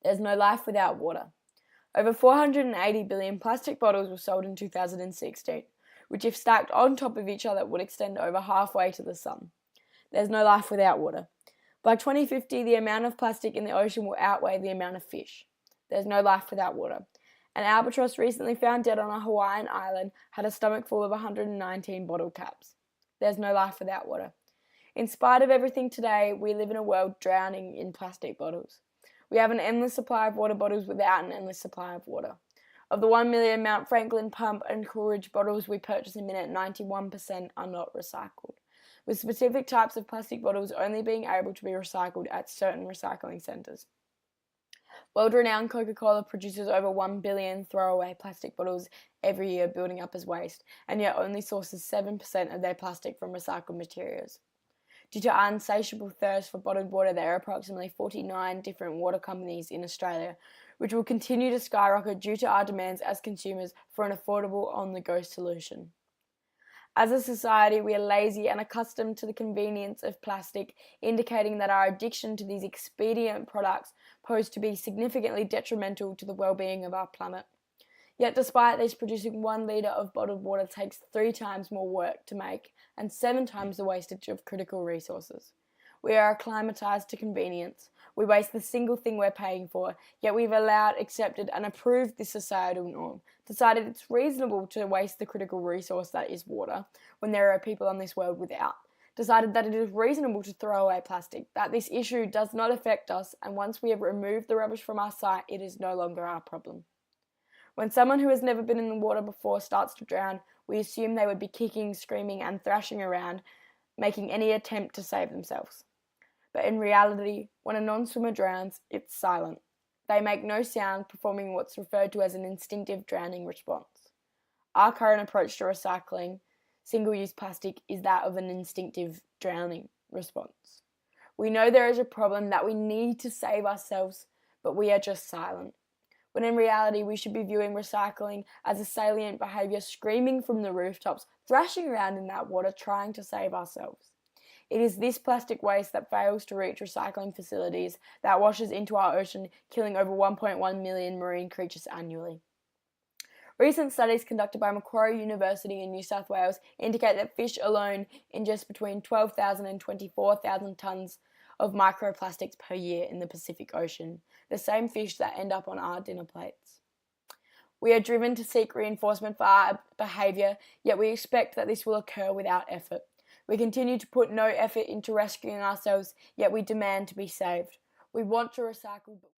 There's no life without water. Over 480 billion plastic bottles were sold in 2016, which if stacked on top of each other would extend over halfway to the sun. There's no life without water. By 2050, the amount of plastic in the ocean will outweigh the amount of fish. There's no life without water. An albatross recently found dead on a Hawaiian island had a stomach full of 119 bottle caps. There's no life without water. In spite of everything today, we live in a world drowning in plastic bottles. We have an endless supply of water bottles without an endless supply of water. Of the 1 million Mount Franklin pump and Coolidge bottles we purchase a minute, 91% are not recycled, with specific types of plastic bottles only being able to be recycled at certain recycling centres. World-renowned Coca-Cola produces over 1 billion throwaway plastic bottles every year, building up as waste, and yet only sources 7% of their plastic from recycled materials. Due to our insatiable thirst for bottled water, there are approximately 49 different water companies in Australia, which will continue to skyrocket due to our demands as consumers for an affordable, on-the-go solution. As a society, we are lazy and accustomed to the convenience of plastic, indicating that our addiction to these expedient products pose to be significantly detrimental to the well-being of our planet. Yet despite this, producing 1 litre of bottled water takes 3 times more work to make and 7 times the wastage of critical resources. We are acclimatised to convenience. We waste the single thing we're paying for, yet we've allowed, accepted and approved this societal norm, decided it's reasonable to waste the critical resource that is water when there are people on this world without, decided that it is reasonable to throw away plastic, that this issue does not affect us, and once we have removed the rubbish from our sight, it is no longer our problem. When someone who has never been in the water before starts to drown, we assume they would be kicking, screaming and thrashing around, making any attempt to save themselves. But in reality, when a non-swimmer drowns, it's silent. They make no sound, performing what's referred to as an instinctive drowning response. Our current approach to recycling single-use plastic is that of an instinctive drowning response. We know there is a problem, that we need to save ourselves, but we are just silent. When in reality, we should be viewing recycling as a salient behaviour, screaming from the rooftops, thrashing around in that water, trying to save ourselves. It is this plastic waste that fails to reach recycling facilities that washes into our ocean, killing over 1.1 million marine creatures annually. Recent studies conducted by Macquarie University in New South Wales indicate that fish alone ingest between 12,000 and 24,000 tonnes of microplastics per year in the Pacific Ocean, the same fish that end up on our dinner plates. We are driven to seek reinforcement for our behaviour, yet we expect that this will occur without effort. We continue to put no effort into rescuing ourselves, yet we demand to be saved. We want to recycle, but